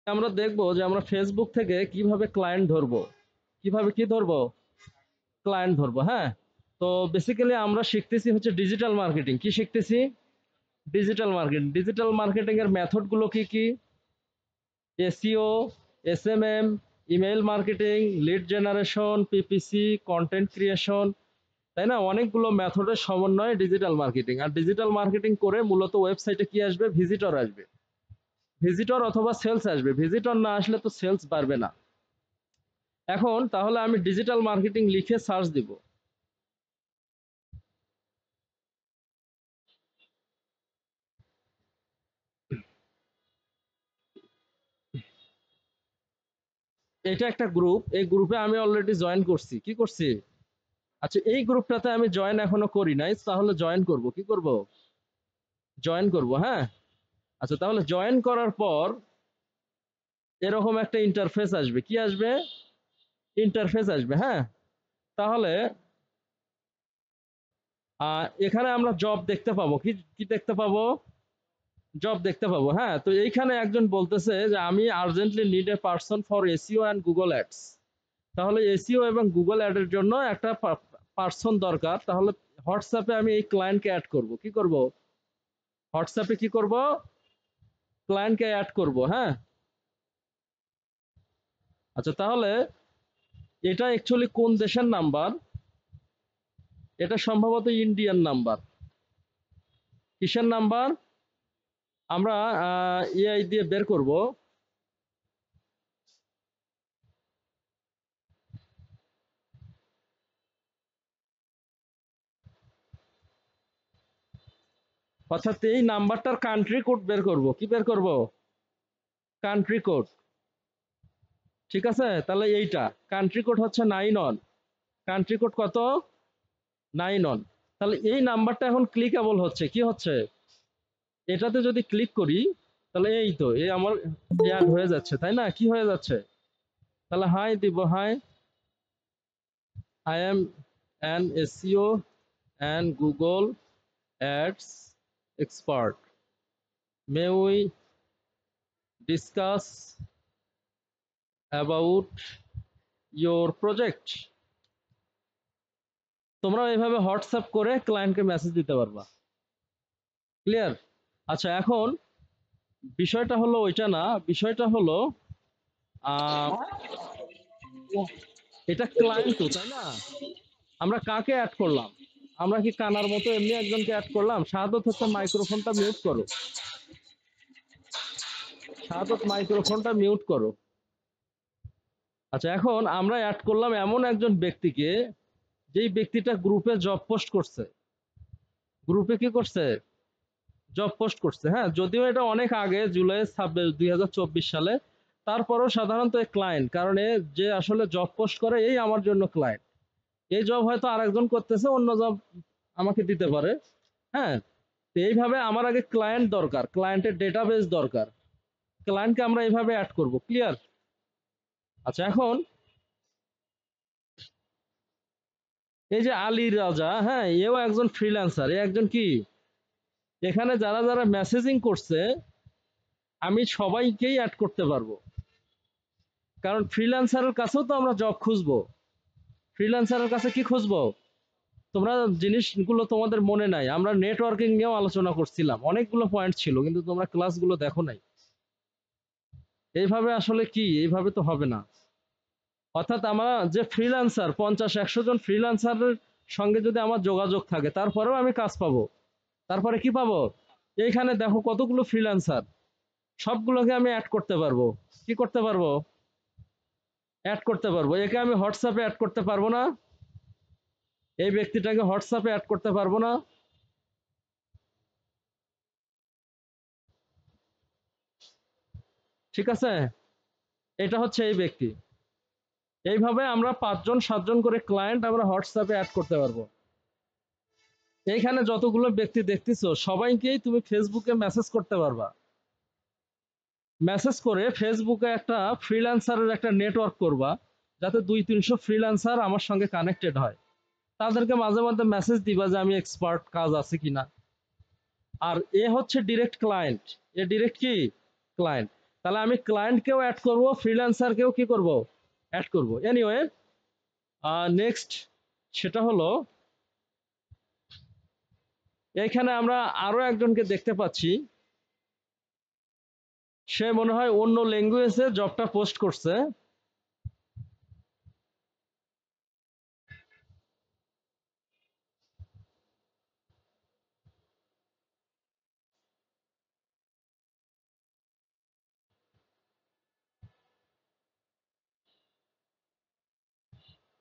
আমরা দেখবো যে আমরা ফেসবুক থেকে কিভাবে ক্লায়েন্ট ধরবো, কিভাবে কি ধরবো, ক্লায়েন্ট ধরবো। হ্যাঁ, তো বেসিক্যালি আমরা শিখতেছি হচ্ছে ডিজিটাল মার্কেটিং। কি শিখতেছি? Digital marketing. ডিজিটাল মার্কেটিং এর মেথড গুলো কি কি? SEO, SMM, email marketing, lead generation, PPC, content creation, তাই না? অনেকগুলো মেথডের সমন্বয়ে ডিজিটাল মার্কেটিং। আর ডিজিটাল মার্কেটিং করে মূলত ওয়েবসাইটে কি আসবে? ভিজিটর আসবে। ভিজিটর অথবা সেলস আসবে। ভিজিটর না আসলে তো সেলস বাড়বে না। এখন তাহলে আমি ডিজিটাল মার্কেটিং লিখে সার্চ দিব। এটা একটা গ্রুপ, এই গ্রুপে আমি অলরেডি জয়েন করছি। কি করছি? আচ্ছা, এই গ্রুপটাতে আমি জয়েন এখনো করি নাই, তাহলে জয়েন করব। কি করব? জয়েন করব। হ্যাঁ, আচ্ছা, তাহলে জয়েন করার পর এরকম একটা ইন্টারফেস আসবে। কি আসবে? ইন্টারফেস আসবে। হ্যাঁ, তাহলে এখানে আমরা জব দেখতে পাবো। কি কি দেখতে পাবো? জব দেখতে পাবো। হ্যাঁ, তো এইখানে একজন বলতেছে যে আমি urgently need a person for SEO and Google ads. তাহলে এসইও এবং গুগল অ্যাডের জন্য একটা পারসন দরকার। তাহলে হোয়াটসঅ্যাপে আমি এই ক্লায়েন্টকে অ্যাড করব। কি করব? হোয়াটসঅ্যাপে কি করব? ক্লায়েন্টকে অ্যাড করব। হ্যাঁ, আচ্ছা, তাহলে এটা অ্যাকচুয়ালি কোন দেশের নাম্বার? এটা সম্ভবত ইন্ডিয়ান নাম্বার। কিসের নাম্বার? আমরা এআই দিয়ে বের করব। অর্থাৎ এই নাম্বারটার কান্ট্রি কোড বের করব। কি বের করব? Country code. ঠিক আছে, তাহলে এইটা কান্ট্রি কোড হচ্ছে 9 অন। কান্ট্রি কোড কত? 9 অন। তাহলে এই নাম্বারটা এখন ক্লিকেবল হচ্ছে। কি হচ্ছে? এটাতে যদি ক্লিক করি তাহলে এই তো এই আমার অ্যাড হয়ে যাচ্ছে, তাই না? কি হয়ে যাচ্ছে? তাহলে হাই দিব। Hi, I am an SEO and Google ads expert, may we discuss about your project. তোমরা এইভাবে হোয়াটসঅ্যাপ করে ক্লায়েন্টকে মেসেজ দিতে পারবা। ক্লিয়ার? আচ্ছা, এখন বিষয়টা হলো ওইটা না, বিষয়টা হলো আহ, এটা ক্লায়েন্ট তো, তাই না? আমরা কাকে অ্যাড করলাম? আমরা কি কানার মতো এমনি একজনকে অ্যাড করলাম? শাহাদত হচ্ছে মাইক্রোফোনটা মিউট করো। শাহাদত মাইক্রোফোনটা মিউট করো। আচ্ছা, এখন আমরা অ্যাড করলাম এমন একজন ব্যক্তিকে, যেই ব্যক্তিটা গ্রুপে জব পোস্ট করছে। গ্রুপে কি করছে? জব পোস্ট করছে। হ্যাঁ, যদিও এটা অনেক আগে, জুলাই 26, 2024 সালে, তারপরও সাধারণত ক্লায়েন্ট, কারণ যে আসলে জব পোস্ট করে এই আমার জন্য ক্লায়েন্ট। এই জব হয়তো আরেকজন করতেছে, অন্য জব আমাকে দিতে পারে। হ্যাঁ, তো এইভাবে আমার আগে ক্লায়েন্ট দরকার, ক্লায়েন্টের ডেটাবেস দরকার। ক্লায়েন্টকে আমরা এইভাবে অ্যাড করব। ক্লিয়ার? আচ্ছা, এখন এই যে আলী রাজা, হ্যাঁ, এও একজন ফ্রিল্যান্সার। এ একজন কি? এখানে যারা যারা মেসেজিং করছে আমি সবাইকেই অ্যাড করতে পারবো, কারণ ফ্রিল্যান্সারের কাছেও তো আমরা জব খুঁজবো। ফ্রিল্যান্সারের কাছে কি খুঁজবো? তোমরা জিনিসগুলো তোমাদের মনে নাই, আমরা নেটওয়ার্কিং নিয়েও আলোচনা করছিলাম, অনেকগুলো পয়েন্ট ছিল, কিন্তু তোমরা ক্লাসগুলো দেখো নাই। এইভাবে আসলে কি, এইভাবে তো হবে না। অর্থাৎ আমার যে ফ্রিল্যান্সার 50-100 জন ফ্রিল্যান্সারের সঙ্গে যদি আমার যোগাযোগ থাকে, তারপরেও আমি কাজ পাবো। তারপরে কি পাবো? এইখানে দেখো কতগুলো ফ্রিল্যান্সার, সবগুলোকে আমি অ্যাড করতে পারবো। কি করতে পারবো? অ্যাড করতে পারবো। একে আমি হোয়াটসঅ্যাপে অ্যাড করতে পারবো না? এই ব্যক্তিটাকে হোয়াটসঅ্যাপে অ্যাড করতে পারবো না? ঠিক আছে, এটা হচ্ছে এই ব্যক্তি। এইভাবে আমরা 5 জন 7 জন করে ক্লায়েন্ট আমরা হোয়াটসঅ্যাপে অ্যাড করতে পারবো। এইখানে যতগুলো ব্যক্তি দেখতেছো সবাইকেই তুমি ফেসবুকে মেসেজ করতে পারবা। মেসেজ করে ফেসবুকে একটা ফ্রিল্যান্সারের একটা নেটওয়ার্ক করবা, যাতে 200-300 ফ্রিল্যান্সার আমার সঙ্গে কানেক্টেড হয়। তাদেরকে মাঝে মাঝে মেসেজ দিবা যে আমি এক্সপার্ট, কাজ আছে কিনা। আর এ হচ্ছে ডিরেক্ট ক্লায়েন্ট। এ ডিরেক্ট কি? ক্লায়েন্ট। তাহলে আমি ক্লায়েন্টকেও অ্যাড করব, ফ্রিল্যান্সারকেও কি করব, অ্যাড করব। এনিওয়ে, নেক্সট সেটা হলো এইখানে আমরা আরো একজনকে দেখতে পাচ্ছি, সে মনে হয় অন্য ল্যাঙ্গুয়েজে জবটা পোস্ট করছে।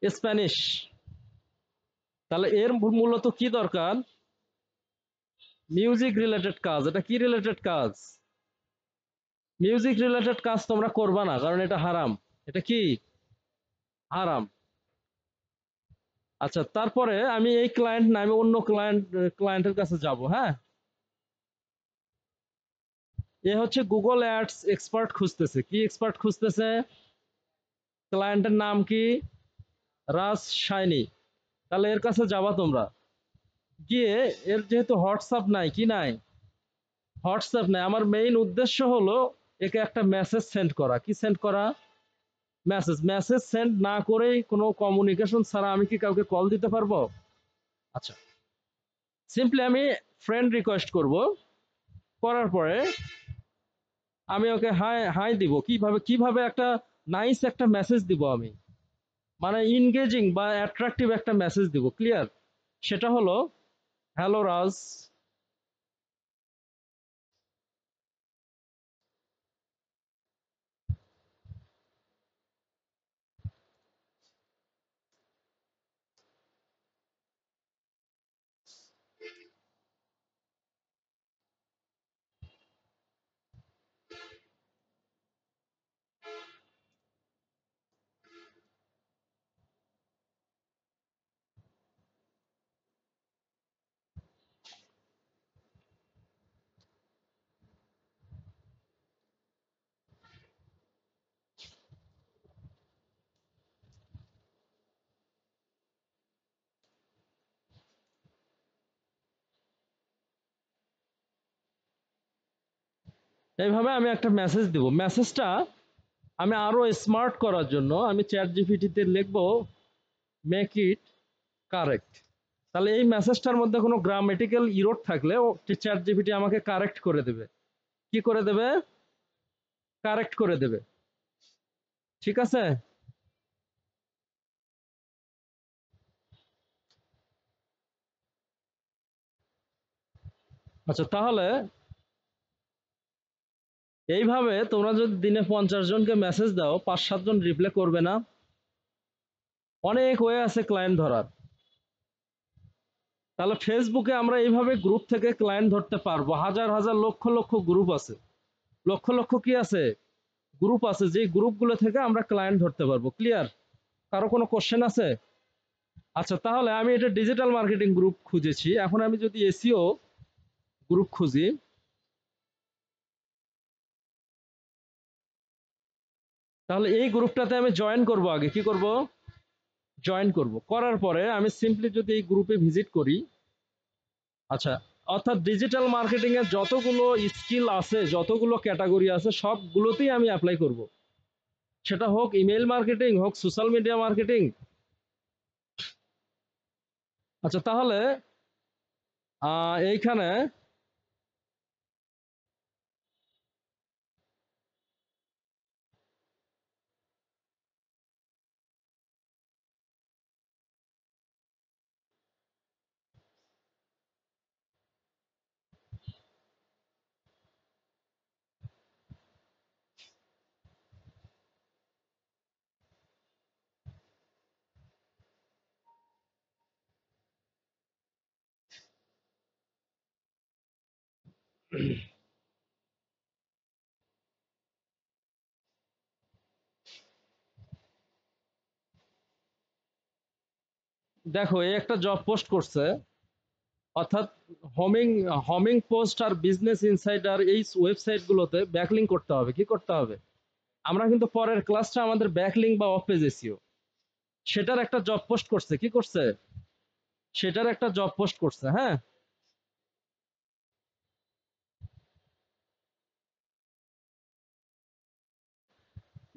স্প্যানিশ। তাহলে এর মূলত কি দরকার? মিউজিক রিলেটেড কাজ। এটা কি রিলেটেড কাজ? মিউজিক রিলেটেড কাজ তোমরা করবা না, কারণ এটা হারাম। এটা কি? হারাম। আচ্ছা, তারপরে আমি এই ক্লায়েন্ট না, আমি অন্য ক্লায়েন্টের কাছে যাব। হ্যাঁ, এ হচ্ছে গুগল অ্যাডস এক্সপার্ট খুঁজতেছে। কি এক্সপার্ট খুঁজতেছে? ক্লায়েন্টের নাম কি? রাজ শাইনি। তাহলে এর কাছে যাবা তোমরা, গিয়ে এর যেহেতু হোয়াটসঅ্যাপ নাই, কি নাই? হোয়াটসঅ্যাপ নাই। আমার মেইন উদ্দেশ্য হলো একে একটা মেসেজ সেন্ড করা। কি সেন্ড করা? মেসেজ। মেসেজ সেন্ড না করেই, কোনো কমিউনিকেশন ছাড়া আমি কি কাউকে কল দিতে পারবো? আচ্ছা, সিম্পলি আমি ফ্রেন্ড রিকোয়েস্ট করব। করার পরে আমি ওকে হাই হাই দিব। কিভাবে কিভাবে একটা নাইস একটা মেসেজ দিব আমি, মানে ইনগেজিং বা অ্যাট্রাকটিভ একটা মেসেজ দিব। ক্লিয়ার? সেটা হলো, হ্যালো রাজ। এইভাবে আমি একটা মেসেজ দিব। মেসেজটা আমি আরো স্মার্ট করার জন্য আমি চ্যাট জিপিটিতে লিখবো, মেক ইট কারেক্ট। তাহলে এই মেসেজটার মধ্যে কোনো গ্রামেটিক্যাল ইরোড থাকলে চ্যাট জিপিটি আমাকে কারেক্ট করে দেবে। কি করে দেবে? কারেক্ট করে দেবে। ঠিক আছে? আচ্ছা, তাহলে এইভাবে তোমরা যদি দিনে 50 জনকে মেসেজ দাও, 5-7 জন রিপ্লাই করবে না? অনেক ওয়ে আছে ক্লায়েন্ট ধরার। তাহলে ফেসবুকে আমরা এইভাবে গ্রুপ থেকে ক্লায়েন্ট ধরতে পারবো। হাজার হাজার লক্ষ লক্ষ গ্রুপ আছে। লক্ষ লক্ষ কি আছে? গ্রুপ আছে, যে গ্রুপগুলো থেকে আমরা ক্লায়েন্ট ধরতে পারবো। ক্লিয়ার? কারো কোনো কোশ্চেন আছে? আচ্ছা, তাহলে আমি এটা ডিজিটাল মার্কেটিং গ্রুপ খুঁজেছি। এখন আমি যদি এসইও গ্রুপ খুঁজি, তাহলে এই গ্রুপটাতে আমি জয়েন করব। আগে কি করব? জয়েন করব। করার পরে আমি সিম্পলি যদি এই গ্রুপে ভিজিট করি, আচ্ছা, অর্থাৎ ডিজিটাল মার্কেটিং এর যতগুলো স্কিল আছে, যতগুলো ক্যাটাগরি আছে, সবগুলোতেই আমি অ্যাপ্লাই করব। সেটা হোক ইমেল মার্কেটিং, হোক সোশ্যাল মিডিয়া মার্কেটিং। আচ্ছা, তাহলে এইখানে দেখো, এই একটা জব পোস্ট করছে। অর্থাৎ হোমিং হোমিং পোস্ট আর বিজনেস ইনসাইডার এই ওয়েবসাইট গুলোতে ব্যাকলিং করতে হবে। কি করতে হবে? আমরা কিন্তু পরের ক্লাসটা আমাদের ব্যাকলিং বা অফ পেজ এসইও, সেটার একটা জব পোস্ট করছে। কি করছে? সেটার একটা জব পোস্ট করছে। হ্যাঁ,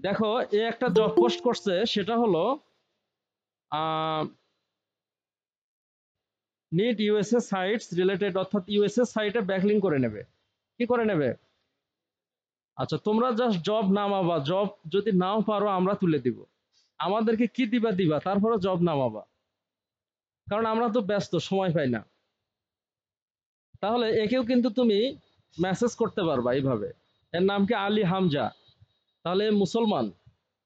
দেখো এ একটা জব পোস্ট করছে, সেটা হলো নিড ইউএসএ সাইটস রিলেটেড, অর্থাৎ ইউএসএ সাইটে ব্যাকলিং করে নেবে। কি করে নেবে? আচ্ছা, তোমরা জাস্ট জব নামাবা, জব যদি নাও পারো আমরা তুলে দিব। আমাদেরকে কি দিবা দিবা, তারপরে জব নামাবা, কারণ আমরা তো ব্যস্ত, সময় পাই না। তাহলে একেও কিন্তু তুমি মেসেজ করতে পারবা এইভাবে। এর নাম কি? আলী হামজা। তাহলে মুসলমান,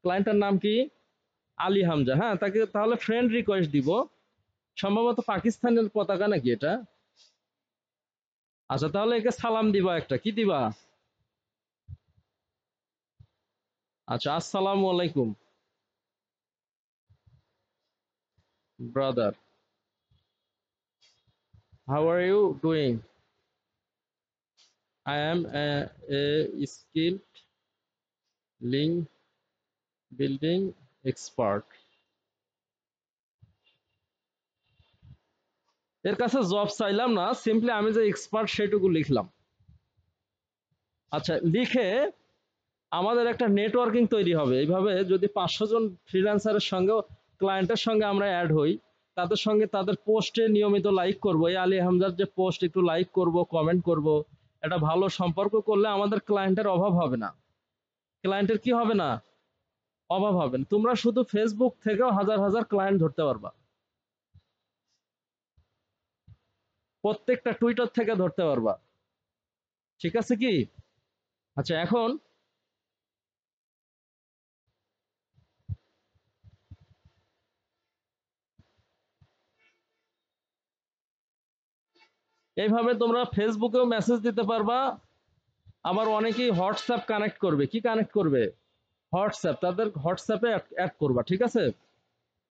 ক্লায়েন্টের নাম কি? আলী হামজা। হ্যাঁ, তাকে তাহলে ফ্রেন্ড রিকোয়েস্ট দিব। সম্ভবত পাকিস্তানের পতাকা নাকি এটা। আচ্ছা, তাহলে একে সালাম দিবা, একটা কি দিবা? আচ্ছা, আসসালামু আলাইকুম brother, how are you doing? I am a skilled link building expert. এর কাছে জব চাইলাম না, সিম্পলি আমি যে এক্সপার্ট সেটুকু লিখলাম। আচ্ছা, লিখে আমাদের একটা নেটওয়ার্কিং তৈরি হবে। এইভাবে যদি 500 জন ফ্রিল্যান্সারের সঙ্গে, ক্লায়েন্টের সঙ্গে আমরা অ্যাড হই, তাদের সঙ্গে তাদের পোস্টে নিয়মিত লাইক করব, এই আলী হামজার যে পোস্ট একটু লাইক করব, কমেন্ট করব, একটা ভালো সম্পর্ক করলে আমাদের ক্লায়েন্টের অভাব হবে না। ক্লায়েন্টের কি হবে না? অভাব হবে না। তোমরা শুধু ফেসবুক থেকেও হাজার হাজার ক্লায়েন্ট ধরতে পারবা, প্রত্যেকটা টুইটার থেকে ধরতে পারবা। ঠিক আছে কি? আচ্ছা, এখন এইভাবে তোমরা ফেসবুকেও মেসেজ দিতে পারবা। আবার অনেকেই হোয়াটসঅ্যাপ কানেক্ট করবে। কি কানেক্ট করবে? হোয়াটসঅ্যাপ, তাদের হোয়াটসঅ্যাপে অ্যাড করবা। ঠিক আছে?